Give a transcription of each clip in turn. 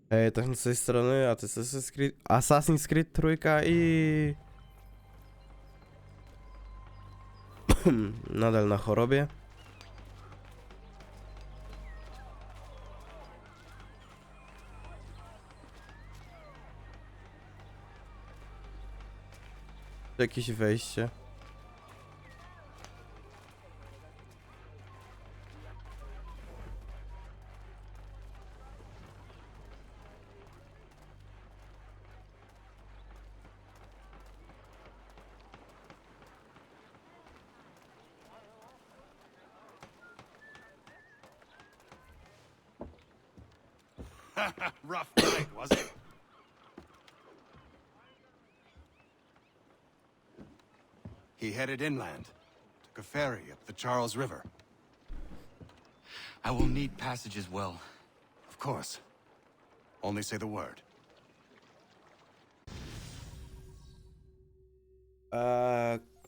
Tak z tej strony, a to jest Assassin's Creed trójka i... nadal na chorobie. Jakieś wejście. Rough night, was it? He headed inland, took a ferry up the Charles River. I will need passage as well. Of course. Only say the word.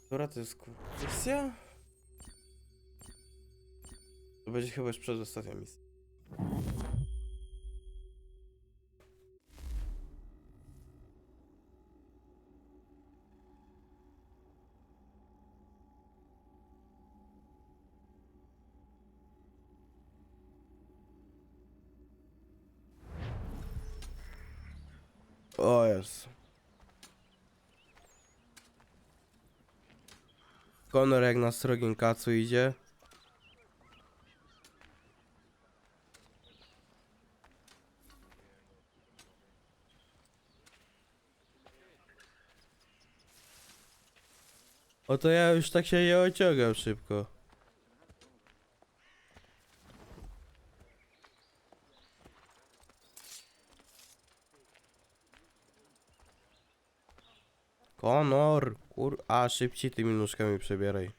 Która to jest misja? To będzie chyba już przedostatnia misja. O jest. Konor jak na strogim kacu idzie. O to ja już tak się nie ociągam szybko. Konor, a szybciej tymi nóżkami przebieraj.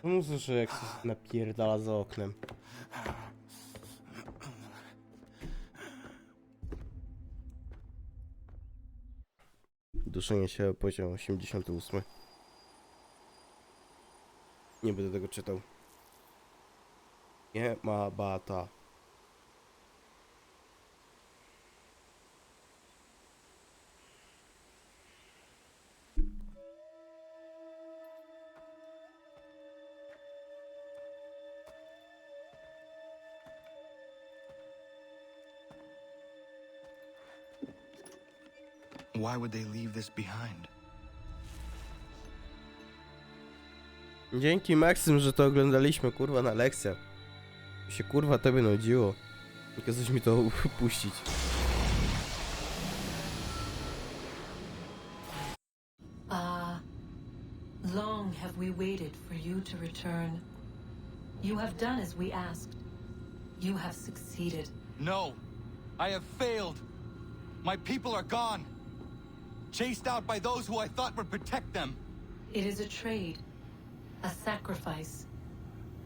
No słyszę jak się napierdala za oknem. Duszenie się, poziom 88. Nie będę tego czytał. Nie ma bata. Why would they leave this behind? Dzięki Maksym, że to oglądaliśmy, kurwa, na lekcjach. Mi się kurwa tobie nudziło. Nie kazałeś mi to puścić. Long have we waited for you to return. You have done as we asked. You have succeeded. No! I have failed. My people are gone. Chased out by those who I thought would protect them. It is a trade, a sacrifice,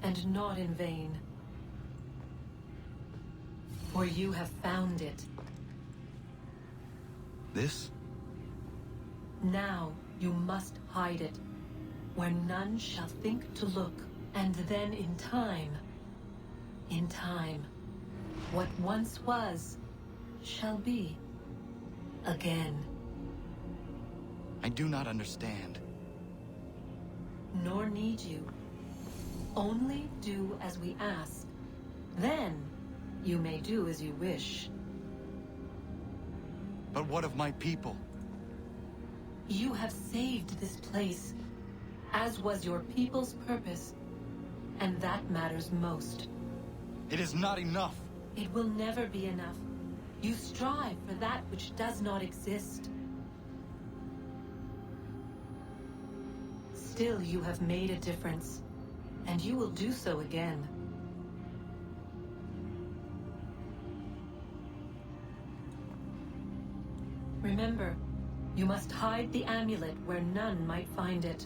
and not in vain. For you have found it. This? Now you must hide it, where none shall think to look. And then in time, what once was, shall be again. I do not understand. Nor need you. Only do as we ask. Then you may do as you wish. But what of my people? You have saved this place, as was your people's purpose, and that matters most. It is not enough. It will never be enough. You strive for that which does not exist. Still, you have made a difference, and you will do so again. Remember, you must hide the amulet where none might find it.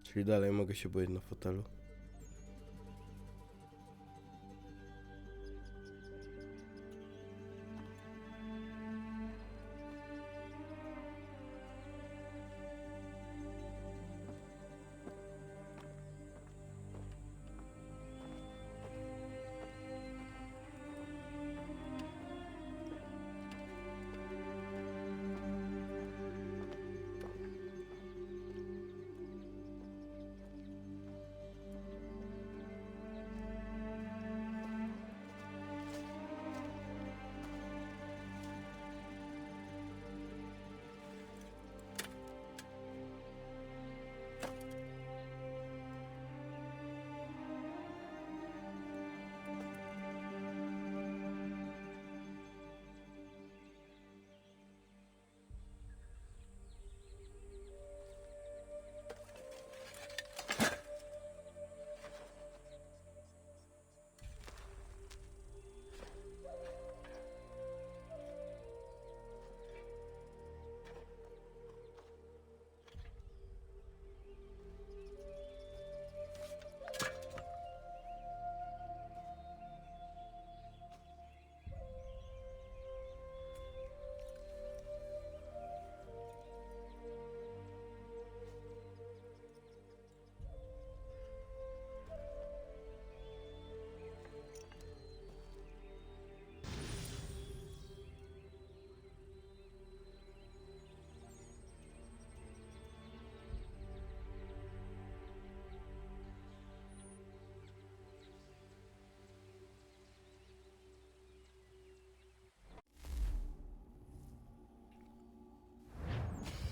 Czyli dalej mogę się boić na fotelu.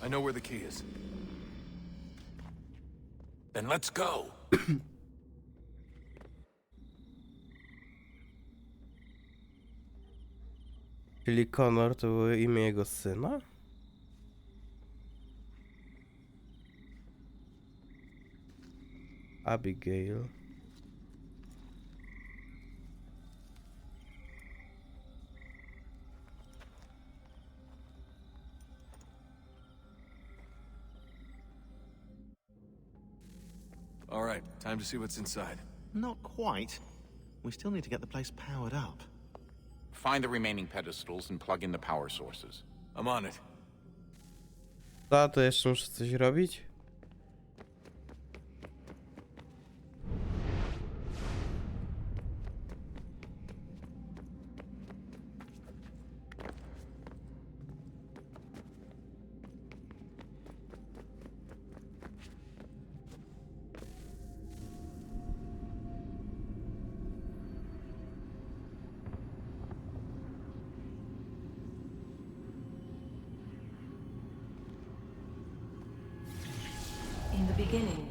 I know where the key is. Then let's go. Czyli Connor to było imię jego syna? Abigail. All right, time to see what's inside. Not quite. We still need to get the place powered up. Find the remaining pedestals and plug in the power sources. I'm on it. To jeszcze muszę coś robić? beginning,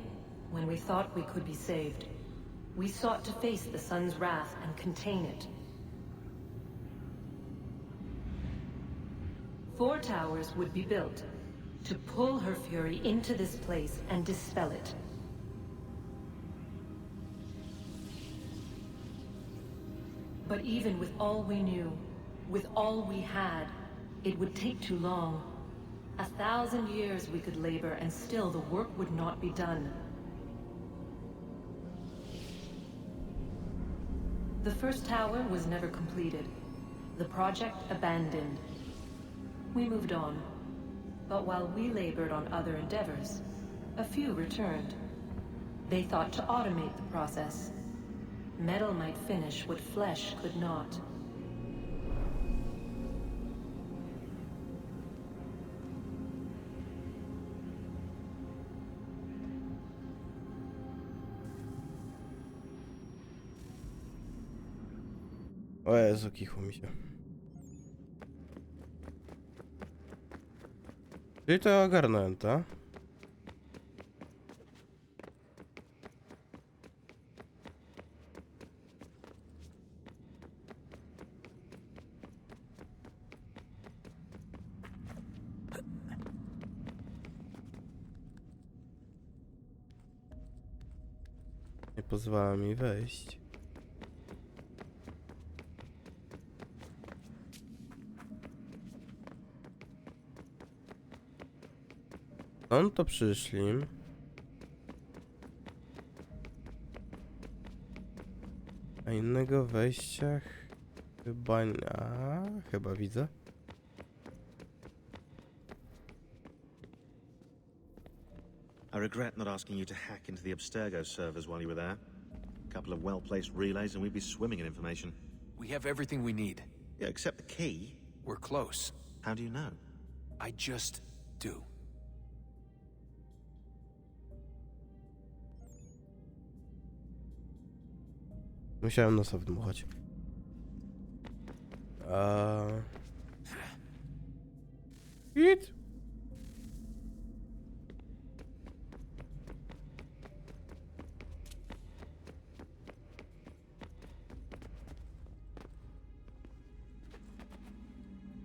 when we thought we could be saved, we sought to face the sun's wrath and contain it. 4 towers would be built to pull her fury into this place and dispel it. But even with all we knew, with all we had, it would take too long. 1,000 years we could labor and still the work would not be done. The first tower was never completed. The project abandoned. We moved on. But while we labored on other endeavors, a few returned. They thought to automate the process. Metal might finish what flesh could not. O Jezu, kichło mi się. Czyli to ogarnąłem, tak? Nie pozwala mi wejść. On to przyszli. A innego wejścia chyba nie. Chyba widzę. I regret not asking you to hack into the Abstergo servers while you were there. A couple of well-placed relays and we'd be swimming in information. We have everything we need. Yeah, except the key. We're close. How do you know? I just do. Musiałem nosa wdmuchać. Hit.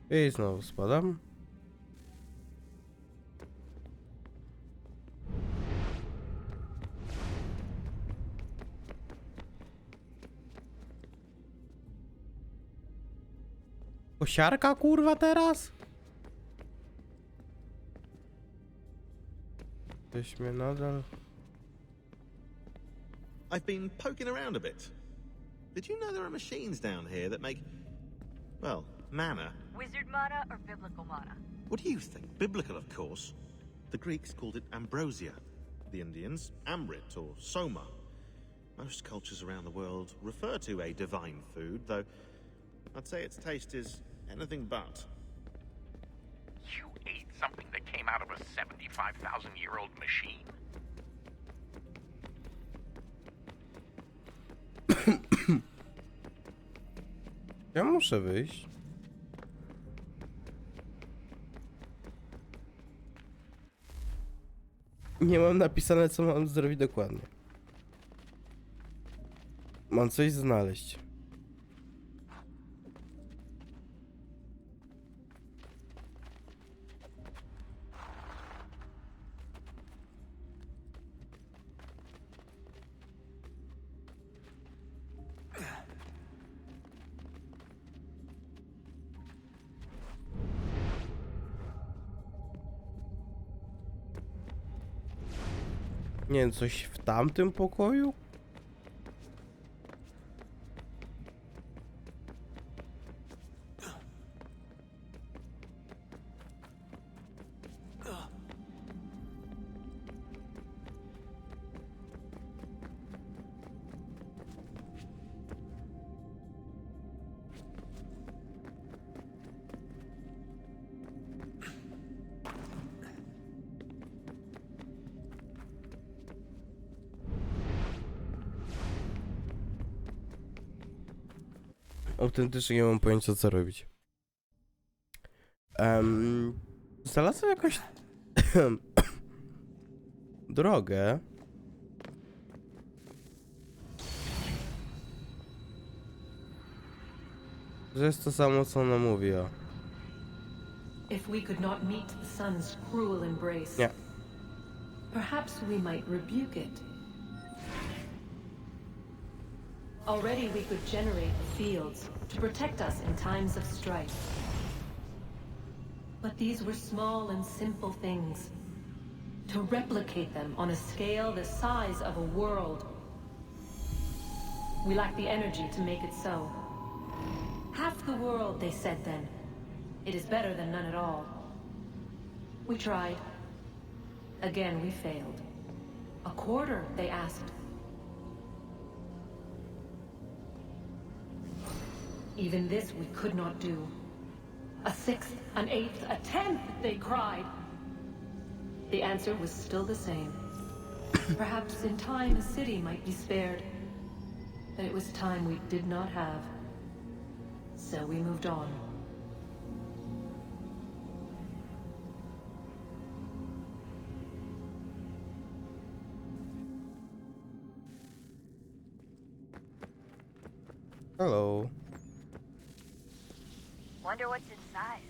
I znowu spadam. Kosiarka kurwa teraz? Ktoś mnie nadal... I've been poking around a bit. Did you know there are machines down here that make, well, mana? Wizard mana or biblical mana? What do you think? Biblical, of course. The Greeks called it ambrosia. The Indians, amrit or soma. Most cultures around the world refer to a divine food, though I'd say its taste is anything but. You ate something that came out of a 75,000-year-old machine? Ja muszę wyjść. Nie mam napisane, co mam zrobić dokładnie. Mam coś znaleźć. Nie wiem, coś w tamtym pokoju? Autentycznie nie mam pojęcia, co robić. Znalazłem jakąś drogę. Że jest to samo, co ona mówiła. If we could not meet the sun's cruel embrace, Nie. perhaps we might rebuke it. Already we could generate the fields to protect us in times of strife. But these were small and simple things. To replicate them on a scale the size of a world. We lack the energy to make it so. Half the world, they said then. It is better than none at all. We tried. Again, we failed. A quarter, they asked. Even this we could not do. A sixth, an eighth, a tenth, they cried. The answer was still the same. Perhaps in time a city might be spared. But it was time we did not have. So we moved on. Hello. Wonder what's inside.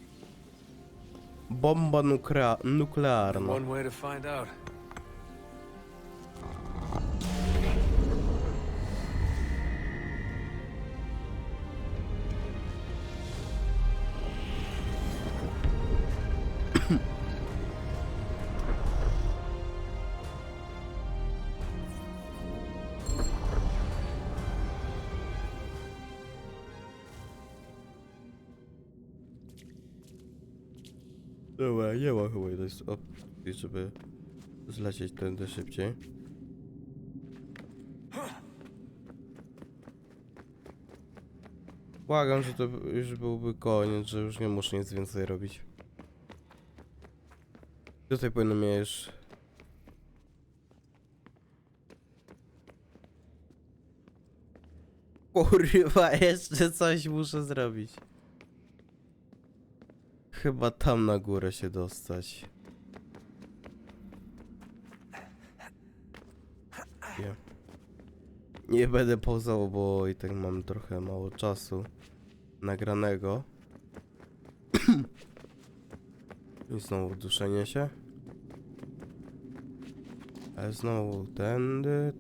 Bomba nuklearna. One way to find out. Dobra, nie ma chyba jednej opcji, żeby zlecieć tędy szybciej. Błagam, że to już byłby koniec, że już nie muszę nic więcej robić. Tutaj powinno mnie już... Kurwa, jeszcze coś muszę zrobić. Chyba tam na górę się dostać. Nie będę pauzował, bo i tak mam trochę mało czasu nagranego. I znowu duszenie się. Ale znowu tędy.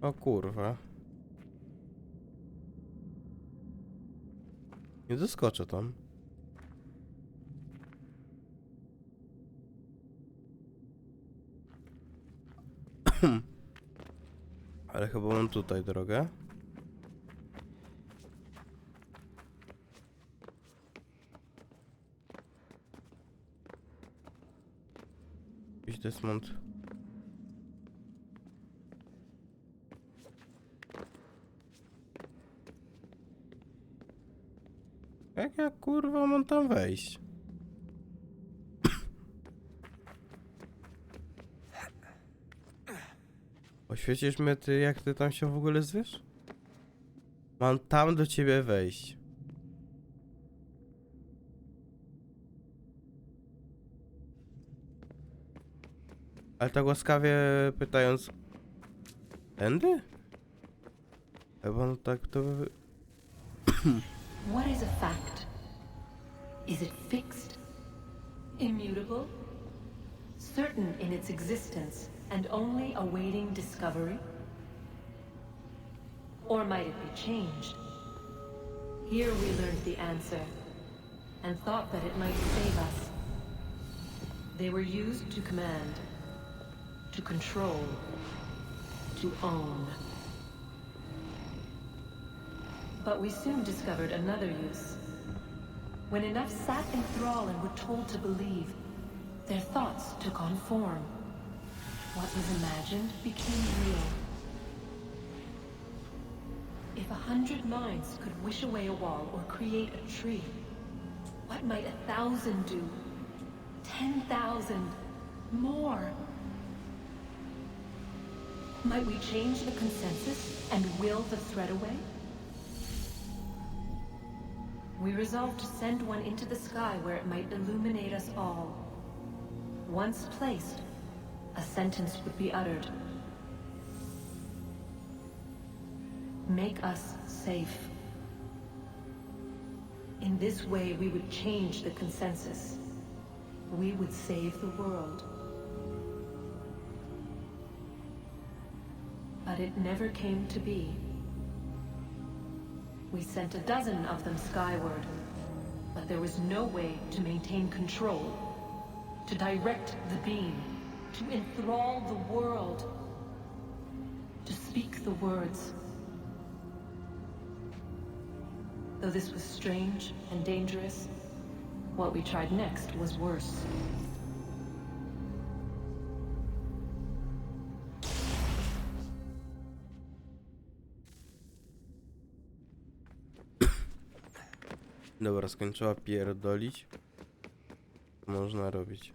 O kurwa. Nie doskoczę tam. Ale chyba mam tutaj drogę. Jakiś desmont. Jak ja kurwa mam tam wejść? Oświecisz mnie ty, jak ty tam się w ogóle zwiesz? Mam tam do ciebie wejść. Ale tak łaskawie pytając... Tędy? Chyba no tak to... What is a fact? Is it fixed? Immutable? Certain in its existence and only awaiting discovery? Or might it be changed? Here we learned the answer and thought that it might save us. They were used to command, to control, to own. But we soon discovered another use. When enough sat in thrall and were told to believe, their thoughts took on form. What was imagined became real. If 100 minds could wish away a wall or create a tree, what might 1,000 do? 10,000? More? Might we change the consensus and will the thread away? We resolved to send one into the sky where it might illuminate us all. Once placed, a sentence would be uttered. Make us safe. In this way, we would change the consensus. We would save the world. But it never came to be. We sent a dozen of them skyward, but there was no way to maintain control, to direct the beam, to enthrall the world, to speak the words. Though this was strange and dangerous, what we tried next was worse. Dobra, skończyła pierdolić. Można robić.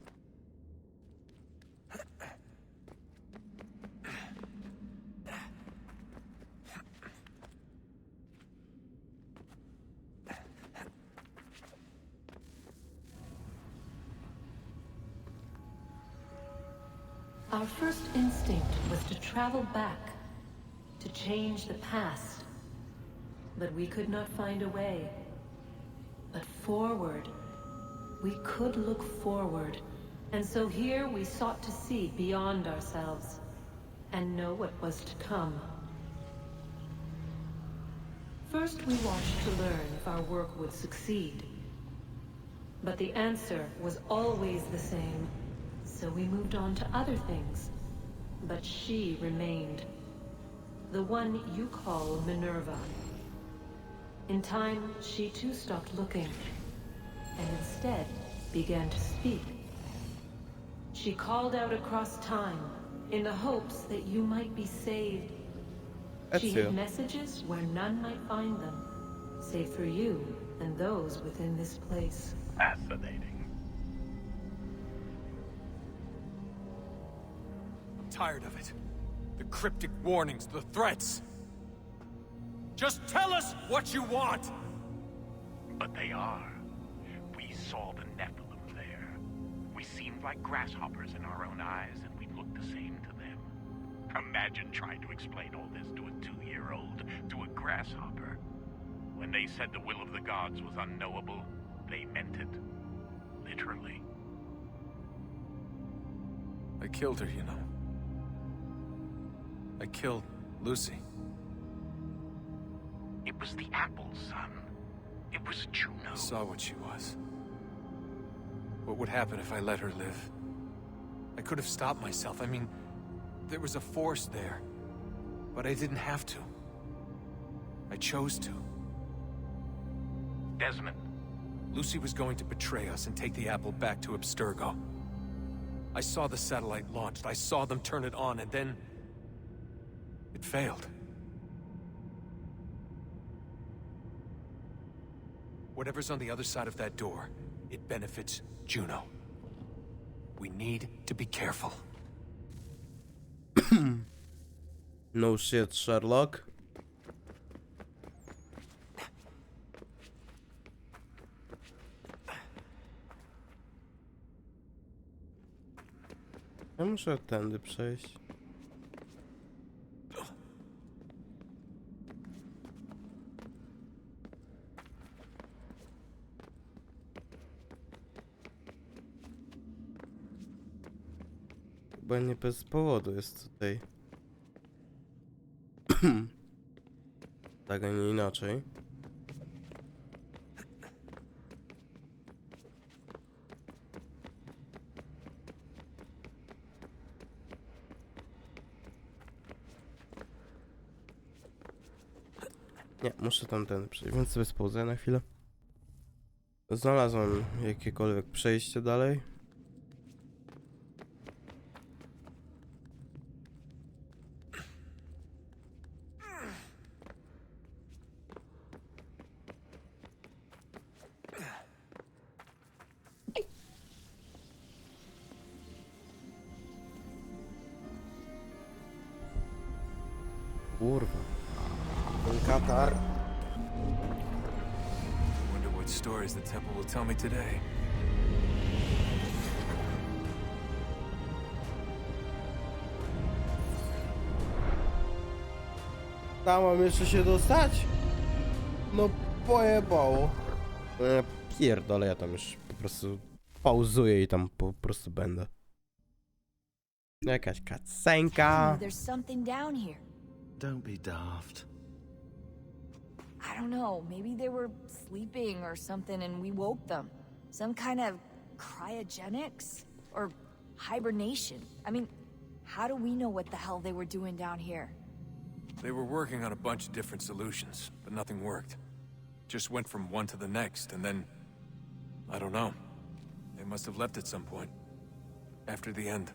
Our first instinct was to travel back, to change the past. But we could not find a way. But forward, we could look forward. And so here we sought to see beyond ourselves and know what was to come. First we watched to learn if our work would succeed. But the answer was always the same. So we moved on to other things. But she remained. The one you call Minerva. In time, she too stopped looking, and instead began to speak. She called out across time, in the hopes that you might be saved. She hid messages where none might find them, save for you and those within this place. Fascinating. I'm tired of it. The cryptic warnings, the threats. Just tell us what you want! But they are. We saw the Nephilim there. We seemed like grasshoppers in our own eyes, and we looked the same to them. Imagine trying to explain all this to a 2-year-old, to a grasshopper. When they said the will of the gods was unknowable, they meant it. Literally. I killed her, you know. I killed Lucy. It was the apple, son. It was Juno. I saw what she was. What would happen if I let her live? I could have stopped myself. I mean, there was a force there. But I didn't have to. I chose to. Desmond. Lucy was going to betray us and take the apple back to Abstergo. I saw the satellite launched. I saw them turn it on, and then... it failed. Whatever's on the other side of that door, it benefits Juno. We need to be careful. No shit, Sherlock. Ja muszę tędy przejść. Chyba nie bez powodu jest tutaj. Tak, a nie inaczej. Nie, muszę tamten przejść, więc sobie spauzę na chwilę. Znalazłem jakiekolwiek przejście dalej. Kar. Wonder what stories the temple will tell me today. Tam mam jeszcze się dostać? No pojebało. Pierdolę, ja tam już po prostu pauzuję i tam po prostu będę. Jakaś cutscenka. There's something down here. Don't be daft. I don't know, maybe they were sleeping or something and we woke them. Some kind of cryogenics? Or hibernation. I mean, how do we know what the hell they were doing down here? They were working on a bunch of different solutions, but nothing worked. Just went from one to the next, and then... I don't know. They must have left at some point. After the end.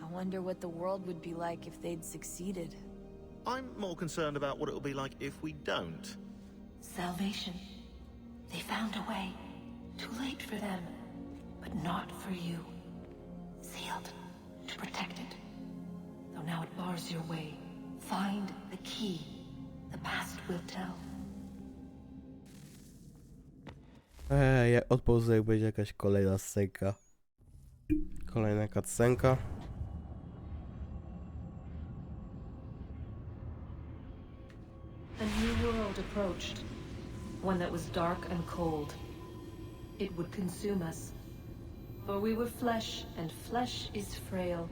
I wonder what the world would be like if they'd succeeded. I'm more concerned about what it'll be like if we don't. Salvation. They found a way. Too late for them, but not for you. Sealed to protect it. Though now it bars your way. Find the key. The past will tell. Ja odpauzuję, jak będzie jakaś kolejna scenka. Kolejna cutscenka. A new world approached. One that was dark and cold. It would consume us. For we were flesh, and flesh is frail.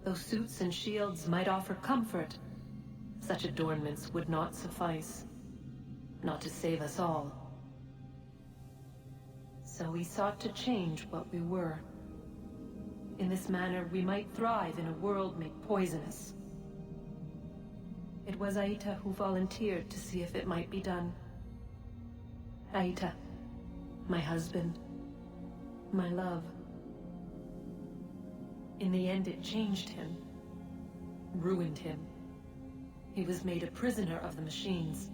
Though suits and shields might offer comfort, such adornments would not suffice. Not to save us all. So we sought to change what we were. In this manner, we might thrive in a world made poisonous. It was Aita who volunteered to see if it might be done. Aita, my husband, my love. In the end, it changed him, ruined him. He was made a prisoner of the machines.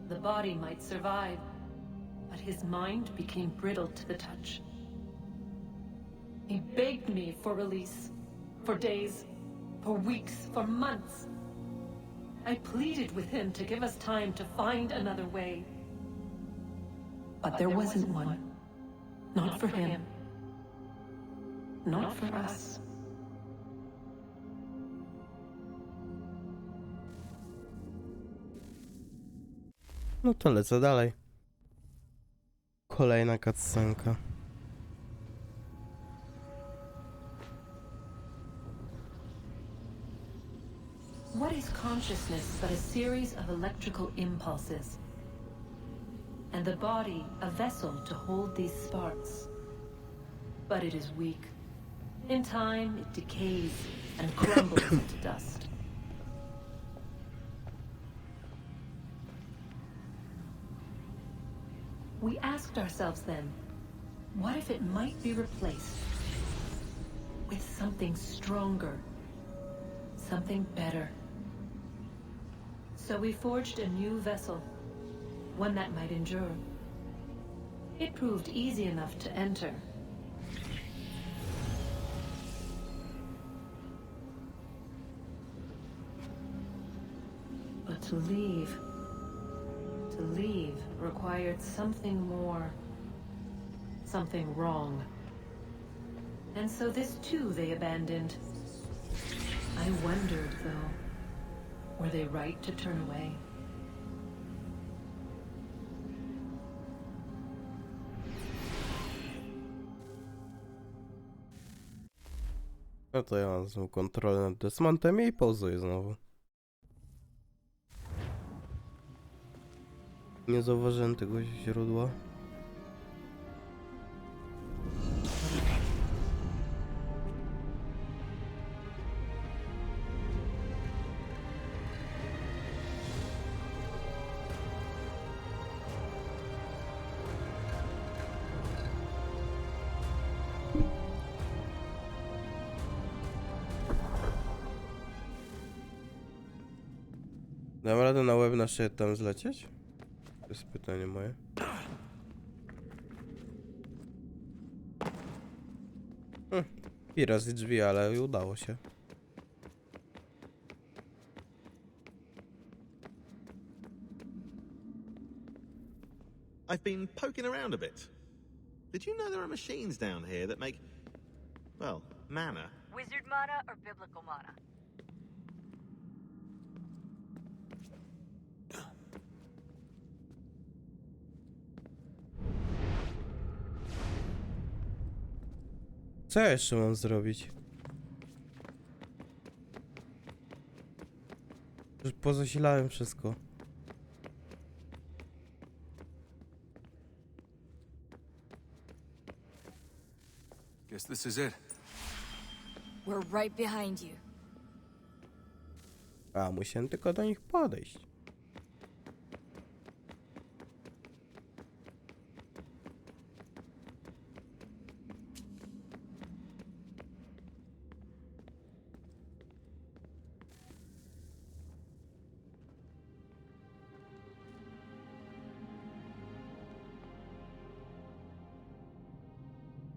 The body might survive, but his mind became brittle to the touch. He begged me for release, for days, for weeks, for months. I pleaded with him to give us time to find another way. But there wasn't one. Not for him. Not for us. No to lecę dalej. Kolejna cutscenka. What is consciousness but a series of electrical impulses? And the body a vessel to hold these sparks. But it is weak. In time, it decays and crumbles into dust. We asked ourselves then, what if it might be replaced with something stronger, something better? So we forged a new vessel, one that might endure. It proved easy enough to enter. But to leave required something more, something wrong. And so this too they abandoned. I wondered, though, were they right to turn away? No to ja mam znowu kontrolę nad Desmontem i pauzuję znowu. Nie zauważyłem tego źródła. Dam radę na łeb na szyję tam zlecieć? To jest pytanie moje. I razy drzwi, ale udało się. I've been poking around a bit. Did you know there are machines down here that make, well, mana? Wizard mana or biblical mana? Co ja jeszcze mam zrobić? Już pozasilałem wszystko. Guess this is it. We're right behind you. A, musiałem tylko do nich podejść.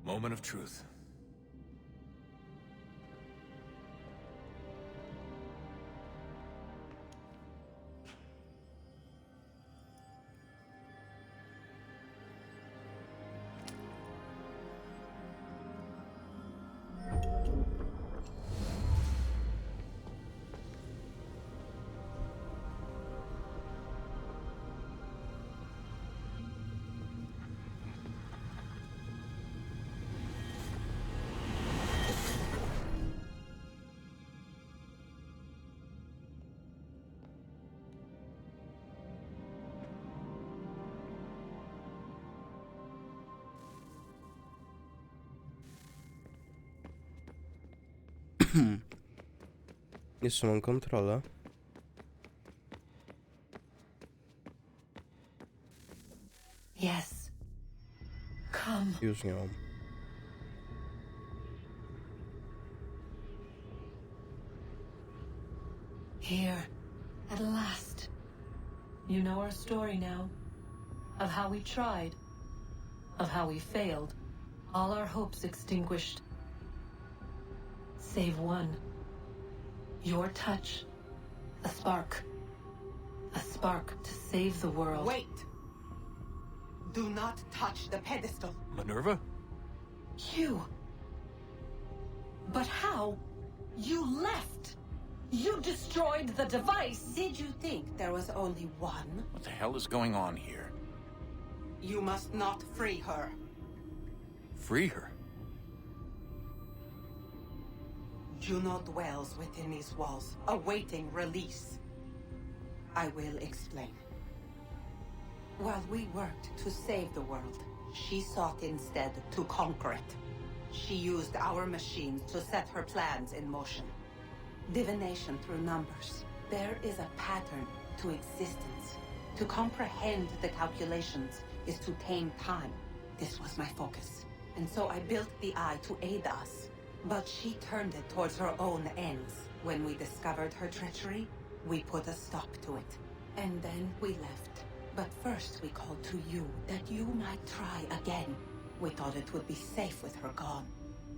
Moment of truth. Jeszcze mam kontrolę. Yes. Come. Już nie mam. Here. At last. You know our story now. Of how we tried. Of how we failed. All our hopes extinguished. Save one. Your touch. A spark. A spark to save the world. Wait! Do not touch the pedestal. Minerva? You. But how? You left. You destroyed the device. Did you think there was only one? What the hell is going on here? You must not free her. Free her? Juno dwells within these walls, awaiting release. I will explain. While we worked to save the world, she sought instead to conquer it. She used our machines to set her plans in motion. Divination through numbers. There is a pattern to existence. To comprehend the calculations is to tame time. This was my focus. And so I built the eye to aid us. But she turned it towards her own ends. When we discovered her treachery, we put a stop to it. And then we left. But first we called to you, that you might try again. We thought it would be safe with her gone.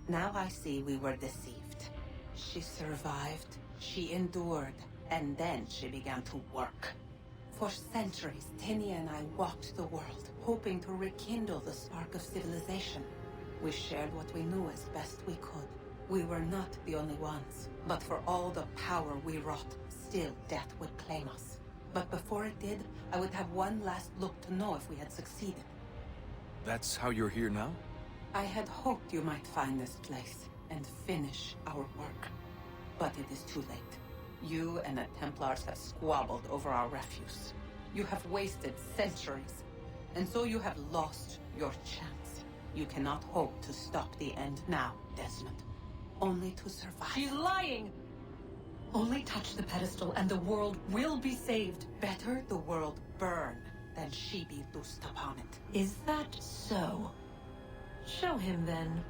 Now I see we were deceived. She survived, she endured, and then she began to work. For centuries, Tinia and I walked the world, hoping to rekindle the spark of civilization. We shared what we knew as best we could. We were not the only ones, but for all the power we wrought, still death would claim us. But before it did, I would have one last look to know if we had succeeded. That's how you're here now? I had hoped you might find this place and finish our work. But it is too late. You and the Templars have squabbled over our refuse. You have wasted centuries, and so you have lost your chance. You cannot hope to stop the end now, Desmond. Only to survive. She's lying! Only touch the pedestal and the world will be saved. Better the world burn than she be loosed upon it. Is that so? Show him then.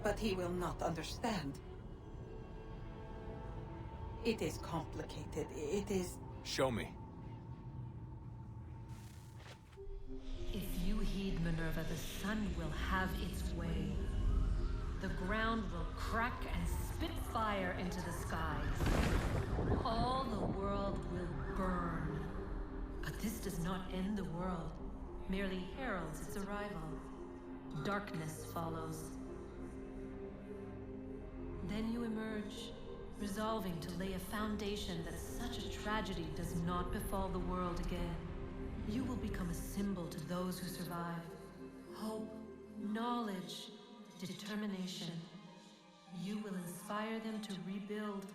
But he will not understand. It is complicated. It is... Show me. If you heed Minerva, the sun will have its way. The ground will crack and spit fire into the skies. All the world will burn. But this does not end the world. merely heralds its arrival. Darkness follows. Then you emerge, resolving to lay a foundation that such a tragedy does not befall the world again. You will become a symbol to those who survive. Hope, knowledge, determination. You will inspire them to rebuild,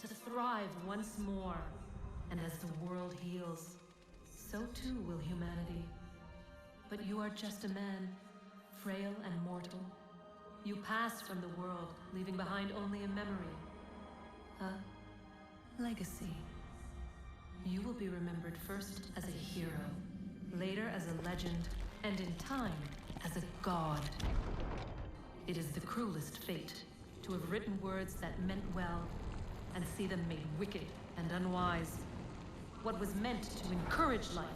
to thrive once more. And as the world heals, so too will humanity. But you are just a man, frail and mortal. You pass from the world, leaving behind only a memory. A legacy. You will be remembered first as a hero, later as a legend, and in time, as a god. It is the cruelest fate, to have written words that meant well, and see them made wicked and unwise. What was meant to encourage life,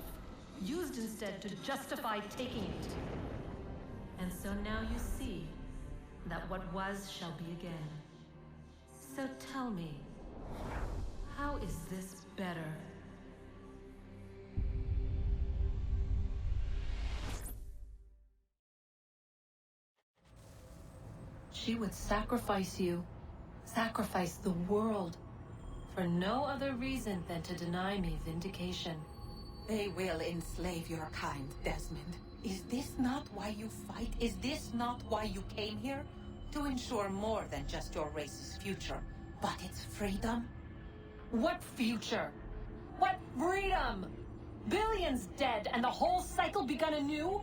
used instead to justify taking it. And so now you see that what was shall be again. So tell me, how is this better? She would sacrifice you, sacrifice the world, for no other reason than to deny me vindication. They will enslave your kind, Desmond. Is this not why you fight? Is this not why you came here? To ensure more than just your race's future, but its freedom? What future? What freedom? Billions dead and the whole cycle begun anew?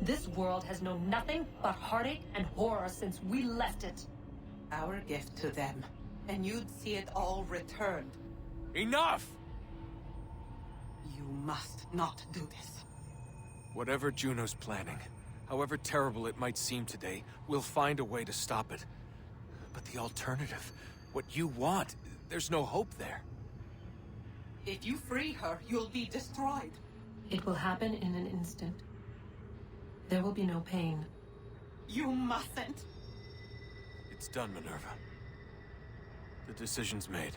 This world has known nothing but heartache and horror since we left it. Our gift to them, and you'd see it all returned. Enough! You must not do this. Whatever Juno's planning, however terrible it might seem today, we'll find a way to stop it. But the alternative, what you want, there's no hope there. If you free her, you'll be destroyed. It will happen in an instant. There will be no pain. You mustn't. It's done, Minerva. The decision's made.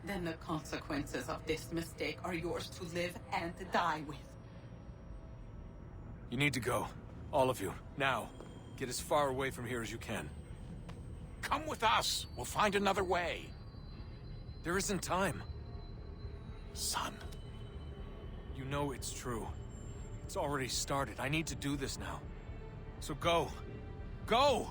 Then the consequences of this mistake are yours to live and die with. You need to go. All of you. Now. Get as far away from here as you can. Come with us. We'll find another way. There isn't time. Son. You know it's true. It's already started. I need to do this now. So go. Go!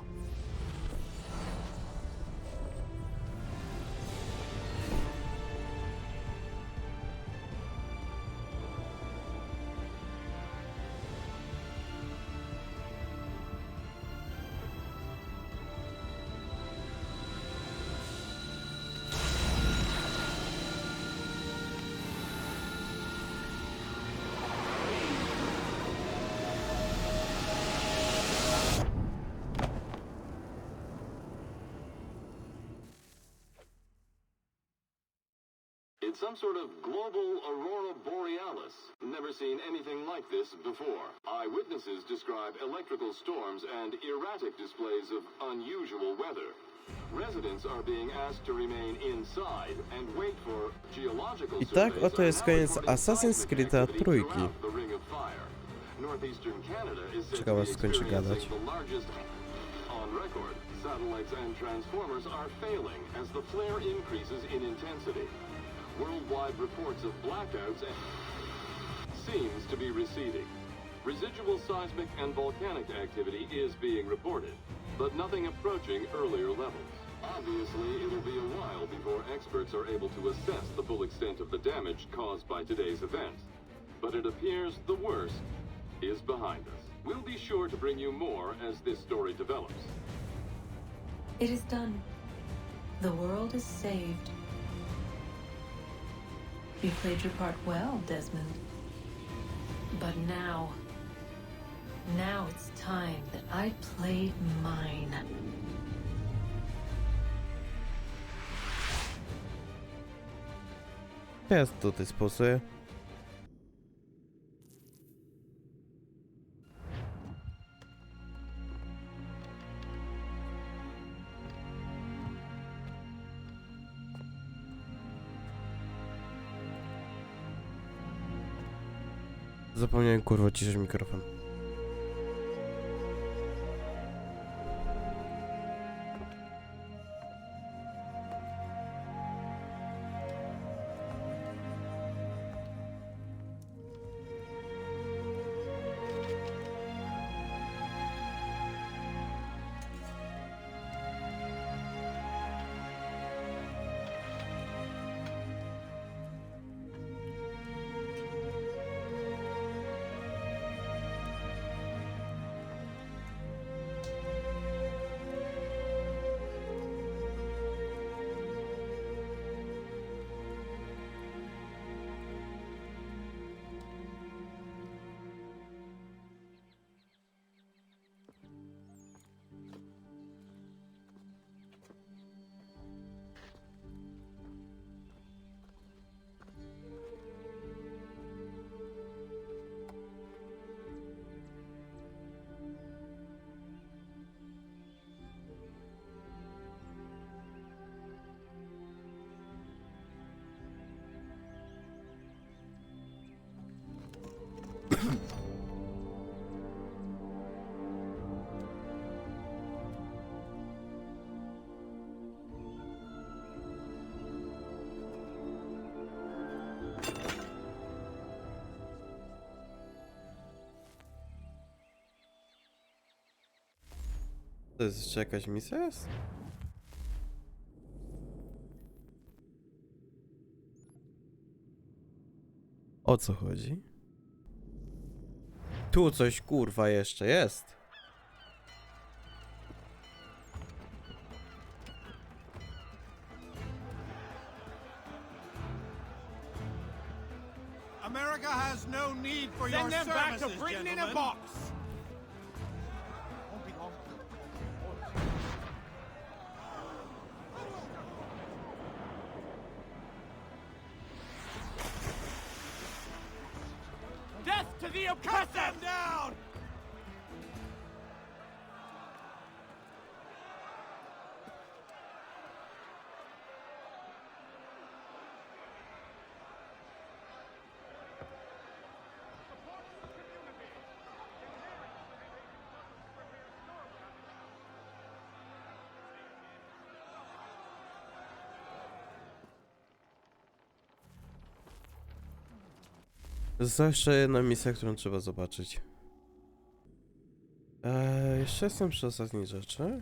It's some sort of global aurora borealis. Never seen anything like this before. Eyewitnesses describe electrical storms and erratic displays of unusual weather. Residents are being asked to remain inside and wait for geological I tak surveys oto jest koniec Assassin's Creed'a trójki. the Ring of Fire. Northeastern Canada is said Czekam, to aż be skończy gadać. experiencing the largest on record. Satellites and transformers are failing as the flare increases in intensity. Worldwide reports of blackouts seems to be receding. Residual seismic and volcanic activity is being reported, but nothing approaching earlier levels. Obviously, it'll be a while before experts are able to assess the full extent of the damage caused by today's event. But it appears the worst is behind us. We'll be sure to bring you more as this story develops. It is done. The world is saved. You played your part well, Desmond. But now it's time that I played mine. Teraz tutaj sposuję. Zapomniałem kurwa ciszyć mikrofon. To jest jeszcze jakaś misja jest? O co chodzi? Tu coś kurwa jeszcze jest. America has no need for your services, back to Britain in a box. Death to the oppressor! Cut them down! Jest jeszcze jedna misja, którą trzeba zobaczyć. Jeszcze jestem przy ostatniej rzeczy.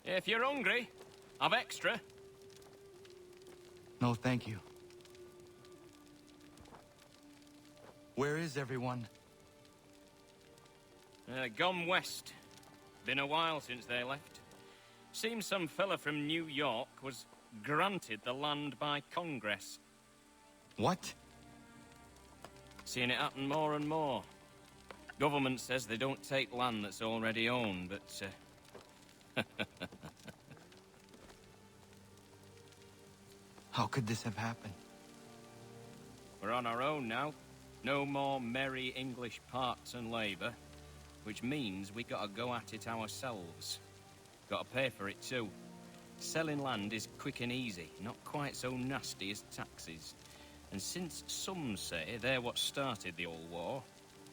If you're hungry, I've extra. No, thank you. Where is everyone? Gone west. Been a while since they left. Seems some fella from New York was granted the land by Congress. What? Seeing it happen more and more. Government says they don't take land that's already owned, but How could this have happened? we're on our own now. No more merry English parts and labour, which means we gotta go at it ourselves. Gotta pay for it too. Selling land is quick and easy, not quite so nasty as taxes. And since some say they're what started the old war,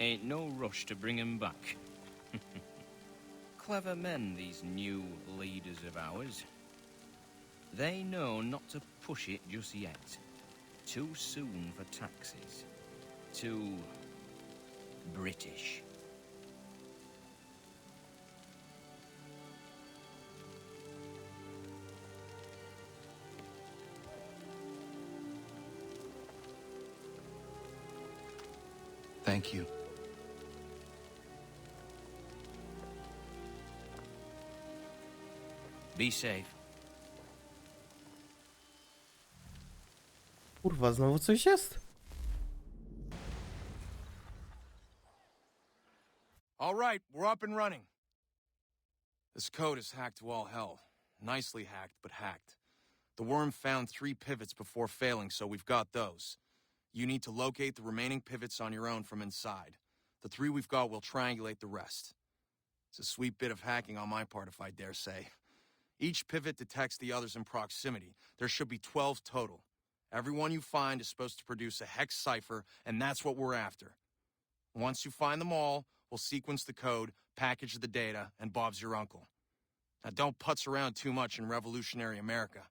ain't no rush to bring 'em back. Clever men, these new leaders of ours. They know not to push it just yet. Too soon for taxes. Too British. Thank you. Be safe. Kurwa, znowu coś jest? All right, we're up and running. This code is hacked to all hell. Nicely hacked, but hacked. The worm found 3 pivots before failing, so we've got those. You need to locate the remaining pivots on your own from inside. The 3 we've got will triangulate the rest. It's a sweet bit of hacking on my part, if I dare say. Each pivot detects the others in proximity. There should be 12 total. Every one you find is supposed to produce a hex cipher, and that's what we're after. Once you find them all, we'll sequence the code, package the data, and Bob's your uncle. Now don't putz around too much in revolutionary America.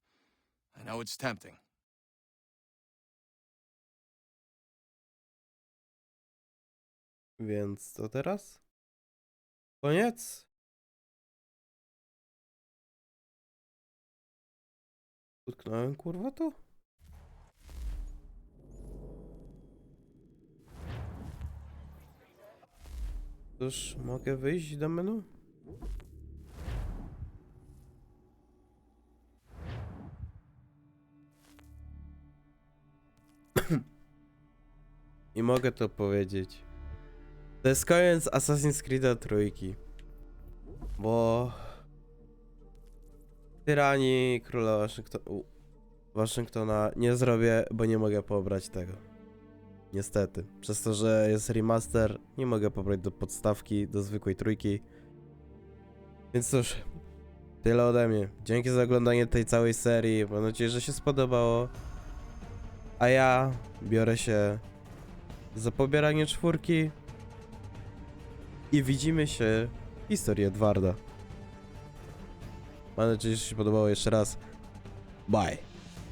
I know it's tempting. Więc co teraz? Koniec? Utknąłem kurwa tu? Cóż, mogę wyjść do menu? I mogę to powiedzieć. To jest koniec Assassin's Creed'a trójki. Bo... Tyranii Króla Waszyngtona nie zrobię, bo nie mogę pobrać tego. Niestety. Przez to, że jest remaster, nie mogę pobrać do podstawki, do zwykłej trójki. Więc cóż, tyle ode mnie. Dzięki za oglądanie tej całej serii. Mam nadzieję, że się spodobało. A ja biorę się za pobieranie czwórki. I widzimy się w historii Edwarda. Mam nadzieję, że się podobało jeszcze raz. Bye.